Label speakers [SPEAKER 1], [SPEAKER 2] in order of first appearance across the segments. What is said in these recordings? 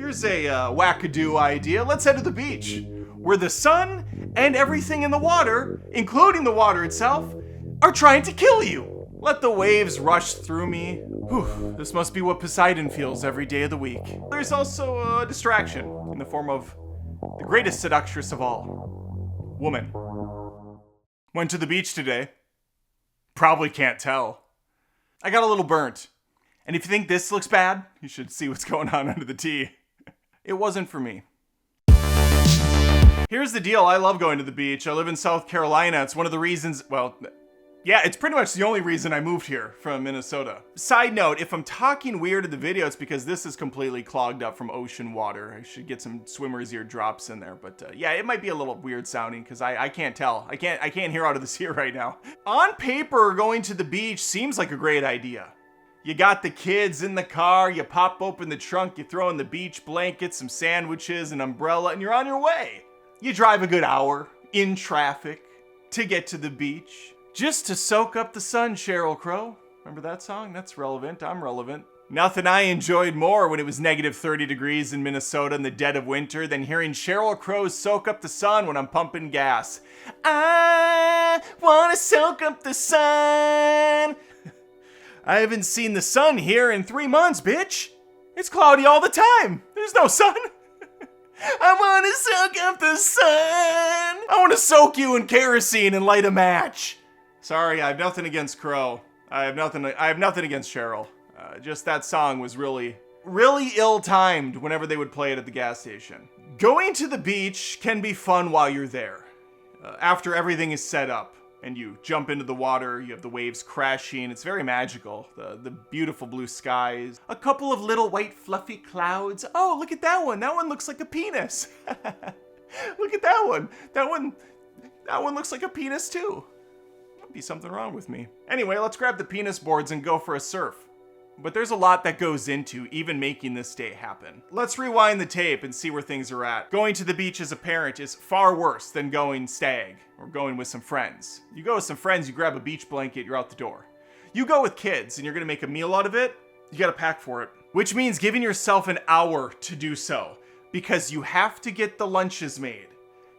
[SPEAKER 1] Here's a wackadoo idea. Let's head to the beach, where the sun and everything in the water, including the water itself, are trying to kill you. Let the waves rush through me. Whew, this must be what Poseidon feels every day of the week. There's also a distraction in the form of the greatest seductress of all, woman. Went to the beach today. Probably can't tell. I got a little burnt. And if you think this looks bad, you should see what's going on under the tea. It wasn't for me. Here's the deal. I love going to the beach. I live in South Carolina. It's one of the reasons, well, yeah, it's pretty much the only reason I moved here from Minnesota. Side note, if I'm talking weird in the video, it's because this is completely clogged up from ocean water. I should get some swimmer's ear drops in there. But yeah, it might be a little weird sounding because I can't tell. I can't hear out of this ear right now. On paper, going to the beach seems like a great idea. You got the kids in the car, you pop open the trunk, you throw in the beach blanket, some sandwiches, an umbrella, and you're on your way. You drive a good hour in traffic to get to the beach. Just to soak up the sun, Sheryl Crow. Remember that song? That's relevant. I'm relevant. Nothing I enjoyed more when it was negative 30 degrees in Minnesota in the dead of winter than hearing Sheryl Crow soak up the sun when I'm pumping gas. I wanna soak up the sun. I haven't seen the sun here in 3 months, bitch. It's cloudy all the time. There's no sun. I wanna soak up the sun. I wanna soak you in kerosene and light a match. Sorry, I have nothing against Crow. I have nothing against Sheryl. Just that song was really ill-timed whenever they would play it at the gas station. Going to the beach can be fun while you're there. After everything is set up and you jump into the water, you have the waves crashing. It's very magical. The beautiful blue skies. A couple of little white fluffy clouds. Oh, look at that one. That one looks like a penis. Look at that one. That one looks like a penis too. Be something wrong with me. Anyway, let's grab the penis boards and go for a surf. But there's a lot that goes into even making this day happen. Let's rewind the tape and see where things are at. Going to the beach as a parent is far worse than going stag or going with some friends. You go with some friends, you grab a beach blanket, you're out the door. You go with kids and you're gonna make a meal out of it, you gotta pack for it. Which means giving yourself an hour to do so, because you have to get the lunches made.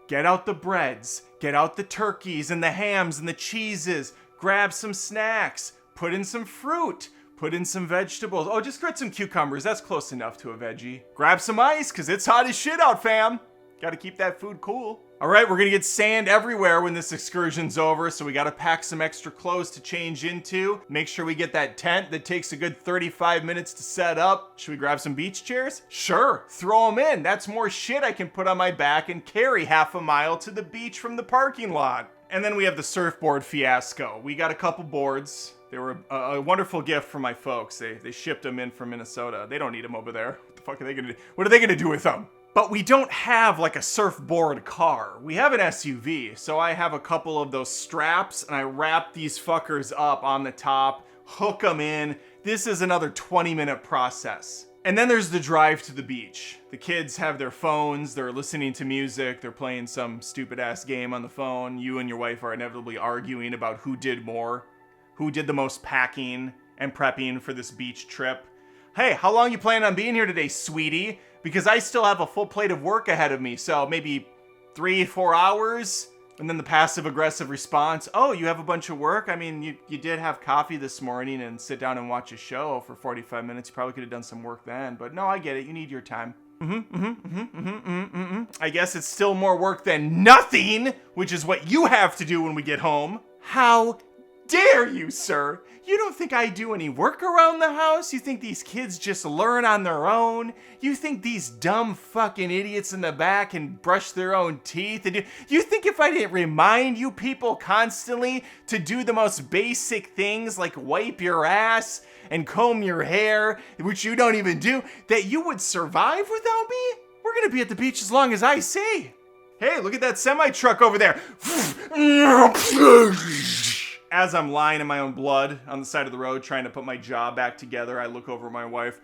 [SPEAKER 1] Get out the breads, get out the turkeys and the hams and the cheeses, grab some snacks, put in some fruit, put in some vegetables. Oh, just grab some cucumbers, that's close enough to a veggie. Grab some ice, cause it's hot as shit out, fam. Gotta keep that food cool. All right, we're gonna get sand everywhere when this excursion's over, so we gotta pack some extra clothes to change into. Make sure we get that tent that takes a good 35 minutes to set up. Should we grab some beach chairs? Sure, throw them in. That's more shit I can put on my back and carry half a mile to the beach from the parking lot. And then we have the surfboard fiasco. We got a couple boards. They were a wonderful gift from my folks. They shipped them in from Minnesota. They don't need them over there. What the fuck are they gonna do? What are they gonna do with them? But we don't have like a surfboard car. We have an SUV, so I have a couple of those straps and I wrap these fuckers up on the top, hook them in. This is another 20-minute process. And then there's the drive to the beach. The kids have their phones, they're listening to music, they're playing some stupid ass game on the phone. You and your wife are inevitably arguing about who did more, who did the most packing and prepping for this beach trip. Hey, how long you planning on being here today, sweetie? Because I still have a full plate of work ahead of me, so maybe 3-4 hours? And then the passive-aggressive response, oh, you have a bunch of work? I mean, you did have coffee this morning and sit down and watch a show for 45 minutes. You probably could have done some work then, but no, I get it. You need your time. I guess it's still more work than nothing, which is what you have to do when we get home. How dare you, sir? You don't think I do any work around the house? You think these kids just learn on their own? You think these dumb fucking idiots in the back can brush their own teeth? And you think if I didn't remind you people constantly to do the most basic things like wipe your ass and comb your hair, which you don't even do, that you would survive without me? We're gonna be at the beach as long as I say. Hey, look at that semi-truck over there. As I'm lying in my own blood on the side of the road trying to put my jaw back together, I look over at my wife.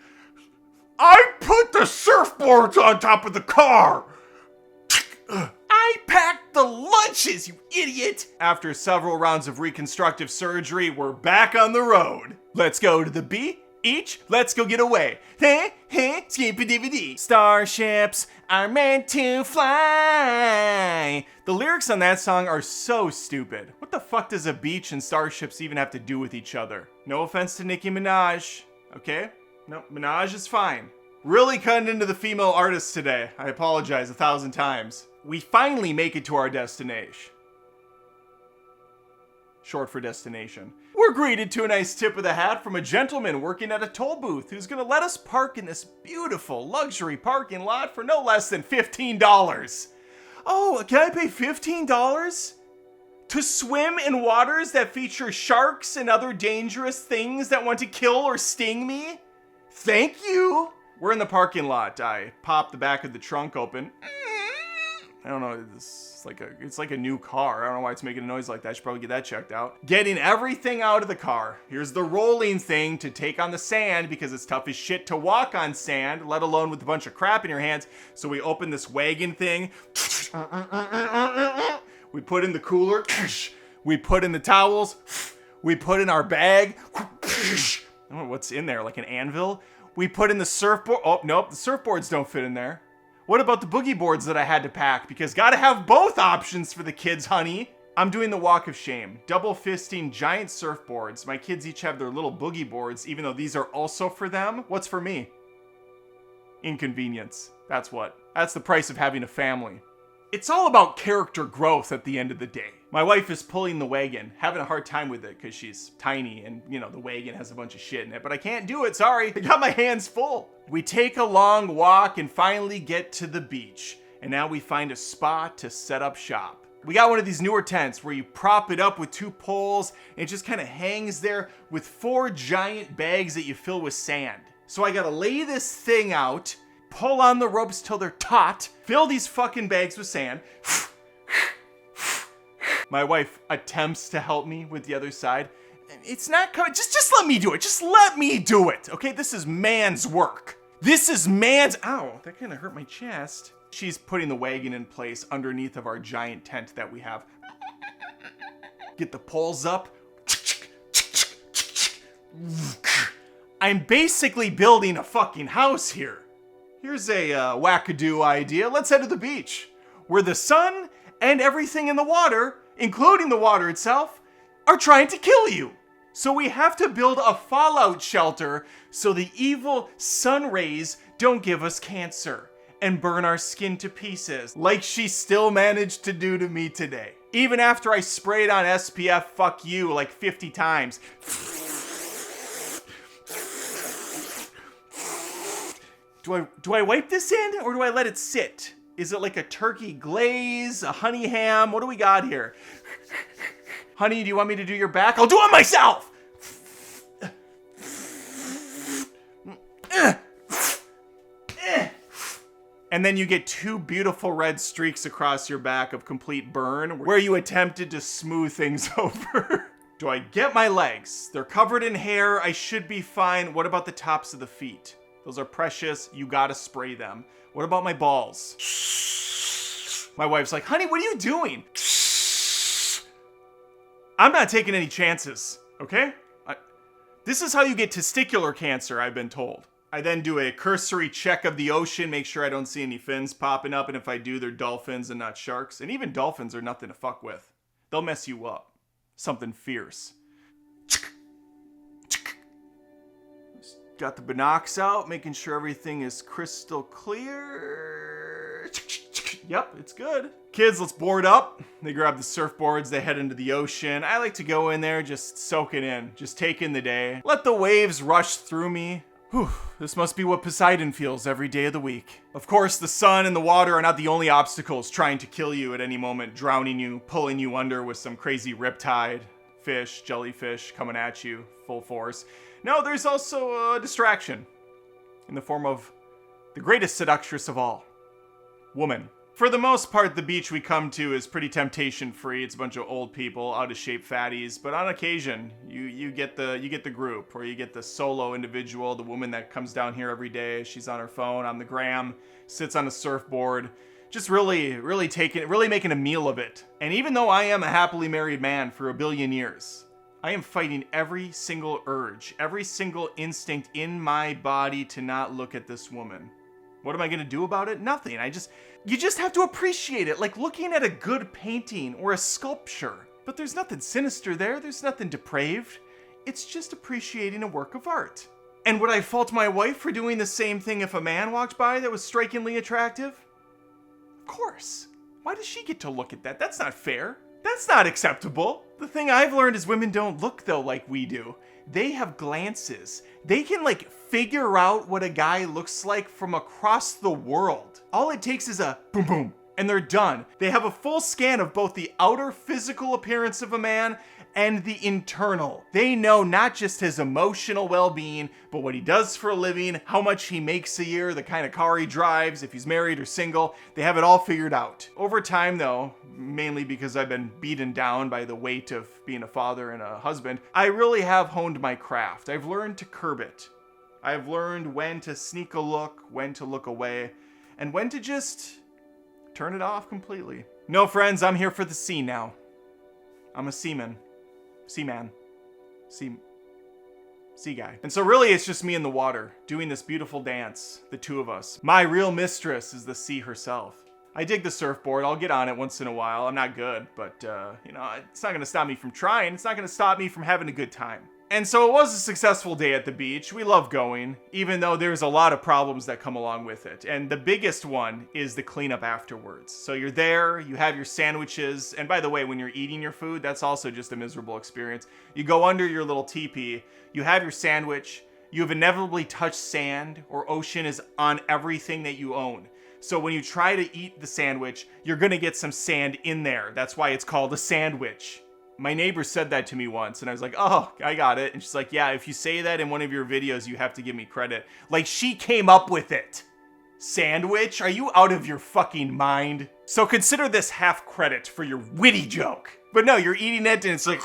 [SPEAKER 1] I put the surfboards on top of the car! I packed the lunches, you idiot! After several rounds of reconstructive surgery, we're back on the road. Let's go to the beach. each, let's go get away. Hey, hey, skip-a-DVD. Starships are meant to fly. The lyrics on that song are so stupid. What the fuck does a beach and starships even have to do with each other? No offense to Nicki Minaj, okay? No, Minaj is fine. Really cutting into the female artists today. I apologize 1,000 times. We finally make it to our destination. Short for destination. We're greeted to a nice tip of the hat from a gentleman working at a toll booth who's gonna let us park in this beautiful luxury parking lot for no less than $15. Oh, can I pay $15? To swim in waters that feature sharks and other dangerous things that want to kill or sting me? Thank you! We're in the lot. I pop the back of the trunk open. I don't know, it's like a new car. I don't know why it's making a noise like that. I should probably get that checked out. Getting everything out of the car. Here's the rolling thing to take on the sand because it's tough as shit to walk on sand, let alone with a bunch of crap in your hands. So we open this wagon thing. We put in the cooler. We put in the towels. We put in our bag. I don't know what's in there, like an anvil. We put in the surfboard. Oh, nope, the surfboards don't fit in there. What about the boogie boards that I had to pack? Because gotta have both options for the kids, honey. I'm doing the walk of shame. Double fisting giant surfboards. My kids each have their little boogie boards, even though these are also for them. What's for me? Inconvenience. That's what. That's the price of having a family. It's all about character growth at the end of the day. My wife is pulling the wagon, having a hard time with it because she's tiny and, you know, the wagon has a bunch of shit in it, but I can't do it, sorry. I got my hands full. We take a long walk and finally get to the beach. And now we find a spot to set up shop. We got one of these newer tents where you prop it up with 2 poles and it just kind of hangs there with 4 giant bags that you fill with sand. So I gotta lay this thing out, pull on the ropes till they're taut, fill these fucking bags with sand. My wife attempts to help me with the other side. It's not coming. Just let me do it. Just let me do it. Okay, this is man's work. This is man's. Ow, that kind of hurt my chest. She's putting the wagon in place underneath of our giant tent that we have. Get the poles up. I'm basically building a fucking house here. Here's a wackadoo idea. Let's head to the beach, where the sun and everything in the water, including the water itself, are trying to kill you. So we have to build a fallout shelter so the evil sun rays don't give us cancer and burn our skin to pieces, like she still managed to do to me today. Even after I sprayed on SPF fuck you like 50 times. Do I wipe this in or do I let it sit? Is it like a turkey glaze, a honey ham? What do we got here? Honey, do you want me to do your back? I'll do it myself! And then you get 2 beautiful red streaks across your back of complete burn where you attempted to smooth things over. Do I get my legs? They're covered in hair. I should be fine. What about the tops of the feet? Those are precious. You gotta spray them. What about my balls? My wife's like, honey, what are you doing? I'm not taking any chances, okay? This is how you get testicular cancer, I've been told. I then do a cursory check of the ocean, make sure I don't see any fins popping up, and if I do, they're dolphins and not sharks. And even dolphins are nothing to fuck with. They'll mess you up. Something fierce. Got the binocs out, making sure everything is crystal clear. Yep, it's good. Kids, let's board up. They grab the surfboards, they head into the ocean. I like to go in there, just soak it in, just take in the day. Let the waves rush through me. Whew, this must be what Poseidon feels every day of the week. Of course, the sun and the water are not the only obstacles trying to kill you at any moment, drowning you, pulling you under with some crazy riptide, fish, jellyfish coming at you full force. No, there's also a distraction in the form of the greatest seductress of all, woman. For the most part, the beach we come to is pretty temptation-free. It's a bunch of old people, out-of-shape fatties. But on occasion, you get the group, or you get the solo individual, the woman that comes down here every day. She's on her phone, on the gram, sits on a surfboard, just really making a meal of it. And even though I am a happily married man for a billion years, I am fighting every single urge, every single instinct in my body to not look at this woman. What am I gonna do about it? Nothing. You just have to appreciate it, like looking at a good painting or a sculpture. But there's nothing sinister there, there's nothing depraved. It's just appreciating a work of art. And would I fault my wife for doing the same thing if a man walked by that was strikingly attractive? Of course. Why does she get to look at that? That's not fair. That's not acceptable. The thing I've learned is women don't look though like we do. They have glances. They can like figure out what a guy looks like from across the world. All it takes is a boom boom and they're done. They have a full scan of both the outer physical appearance of a man and the internal. They know not just his emotional well-being, but what he does for a living, how much he makes a year, the kind of car he drives, if he's married or single. They have it all figured out. Over time though, mainly because I've been beaten down by the weight of being a father and a husband, I really have honed my craft. I've learned to curb it. I've learned when to sneak a look, when to look away, and when to just turn it off completely. No, friends, I'm here for the sea now. I'm a seaman. Seaman. Sea guy. And so really it's just me in the water, doing this beautiful dance, the two of us. My real mistress is the sea herself. I dig the surfboard, I'll get on it once in a while. I'm not good, but it's not gonna stop me from trying. It's not gonna stop me from having a good time. And so it was a successful day at the beach. We love going, even though there's a lot of problems that come along with it. And the biggest one is the cleanup afterwards. So you're there, you have your sandwiches, and by the way, when you're eating your food, that's also just a miserable experience. You go under your little teepee, you have your sandwich, you have inevitably touched sand or ocean is on everything that you own. So when you try to eat the sandwich, you're gonna get some sand in there. That's why it's called a sandwich. My neighbor said that to me once, and I was like, oh, I got it. And she's like, yeah, if you say that in one of your videos, you have to give me credit. Like, she came up with it. Sandwich? Are you out of your fucking mind? So consider this half credit for your witty joke. But no, you're eating it, and it's like,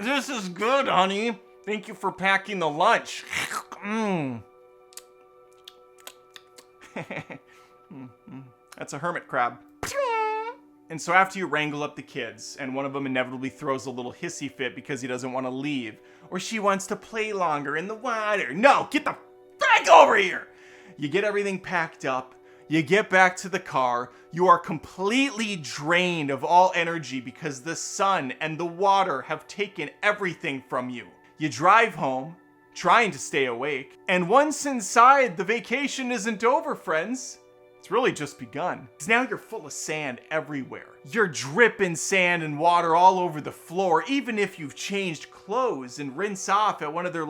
[SPEAKER 1] this is good, honey. Thank you for packing the lunch. That's a hermit crab. And so after you wrangle up the kids, and one of them inevitably throws a little hissy fit because he doesn't want to leave, or she wants to play longer in the water. No, get the fuck over here! You get everything packed up, you get back to the car, you are completely drained of all energy because the sun and the water have taken everything from you. You drive home, trying to stay awake, and once inside, the vacation isn't over, friends. It's really just begun. 'Cause now you're full of sand everywhere. You're dripping sand and water all over the floor, even if you've changed clothes and rinse off at one of their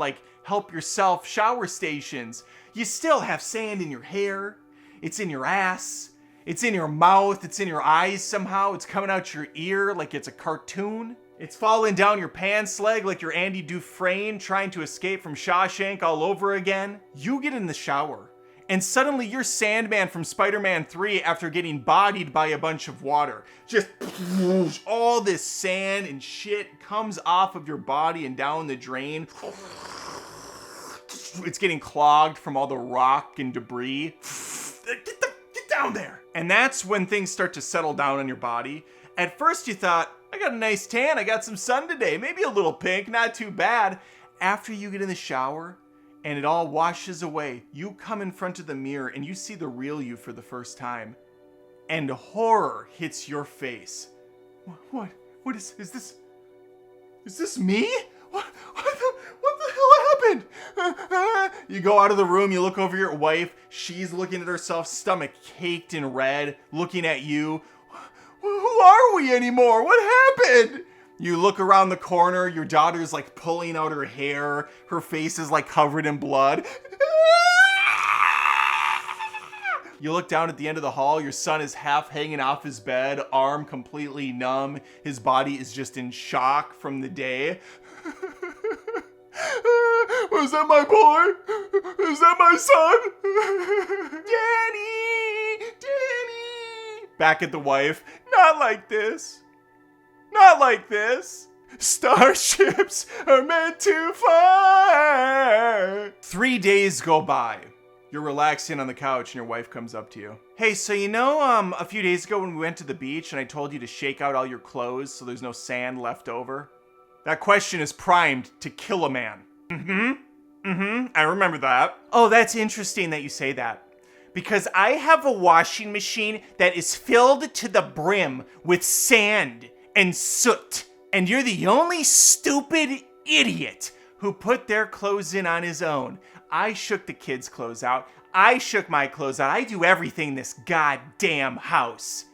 [SPEAKER 1] help yourself shower stations. You still have sand in your hair. It's in your ass. It's in your mouth. It's in your eyes somehow. It's coming out your ear like it's a cartoon. It's falling down your pants leg like you're Andy Dufresne trying to escape from Shawshank all over again. You get in the shower. And suddenly you're Sandman from Spider-Man 3 after getting bodied by a bunch of water. Just all this sand and shit comes off of your body and down the drain. It's getting clogged from all the rock and debris. Get down there. And that's when things start to settle down on your body. At first you thought, I got a nice tan, I got some sun today, maybe a little pink, not too bad. After you get in the shower, and it all washes away, you come in front of the mirror and you see the real you for the first time. And horror hits your face. What is this? Is this me? What the hell happened? You go out of the room, you look over your wife, she's looking at herself, stomach caked in red, looking at you. Who are we anymore? What happened? You look around the corner, your daughter's pulling out her hair, her face is covered in blood. You look down at the end of the hall, your son is half hanging off his bed, arm completely numb, his body is just in shock from the day. Was that my boy? Is that my son? Danny! Back at the wife, not like this. Not like this. Starships are meant to fly. 3 days go by. You're relaxing on the couch and your wife comes up to you. Hey, so a few days ago when we went to the beach and I told you to shake out all your clothes so there's no sand left over? That question is primed to kill a man. I remember that. Oh, that's interesting that you say that. Because I have a washing machine that is filled to the brim with sand and soot. And you're the only stupid idiot who put their clothes in on his own. I shook the kids' clothes out. I shook my clothes out. I do everything in this goddamn house.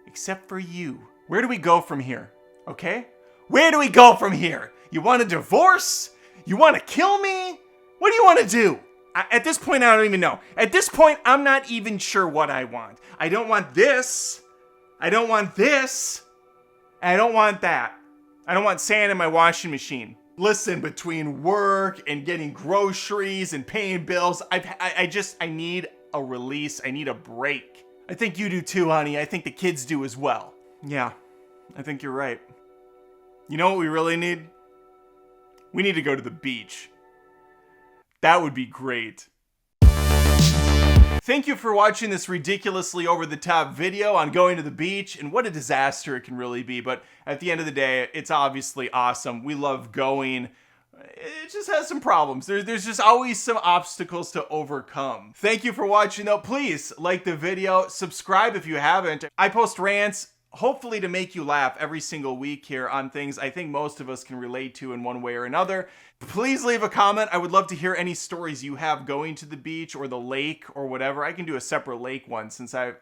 [SPEAKER 1] Except for you. Where do we go from here? Okay? Where do we go from here? You want a divorce? You want to kill me? What do you want to do? At this point, I don't even know. At this point, I'm not even sure what I want. I don't want this. I don't want this. I don't want that. I don't want sand in my washing machine. Listen, between work and getting groceries and paying bills, I need a release. I need a break. I think you do too, honey. I think the kids do as well. Yeah, I think you're right. You know what we really need? We need to go to the beach. That would be great. Thank you for watching this ridiculously over-the-top video on going to the beach, and what a disaster it can really be. But at the end of the day, it's obviously awesome. We love going. It just has some problems. There's just always some obstacles to overcome. Thank you for watching, though. Please like the video, subscribe if you haven't. I post rants, hopefully to make you laugh every single week here on things I think most of us can relate to in one way or another. Please leave a comment. I would love to hear any stories you have going to the beach or the lake or whatever. I can do a separate lake one since I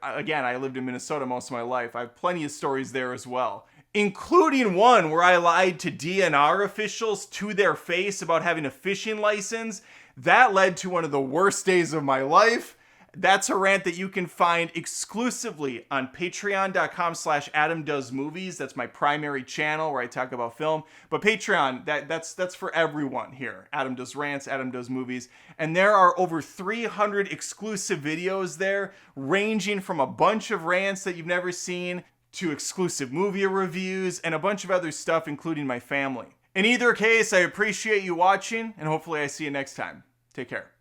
[SPEAKER 1] lived in Minnesota most of my life. I have plenty of stories there as well, including one where I lied to DNR officials to their face about having a fishing license. That led to one of the worst days of my life. That's a rant that you can find exclusively on patreon.com/AdamDoesMovies. That's my primary channel where I talk about film. But Patreon, that's for everyone here. Adam Does Rants, Adam Does Movies. And there are over 300 exclusive videos there, ranging from a bunch of rants that you've never seen to exclusive movie reviews and a bunch of other stuff, including my family. In either case, I appreciate you watching, and hopefully I see you next time. Take care.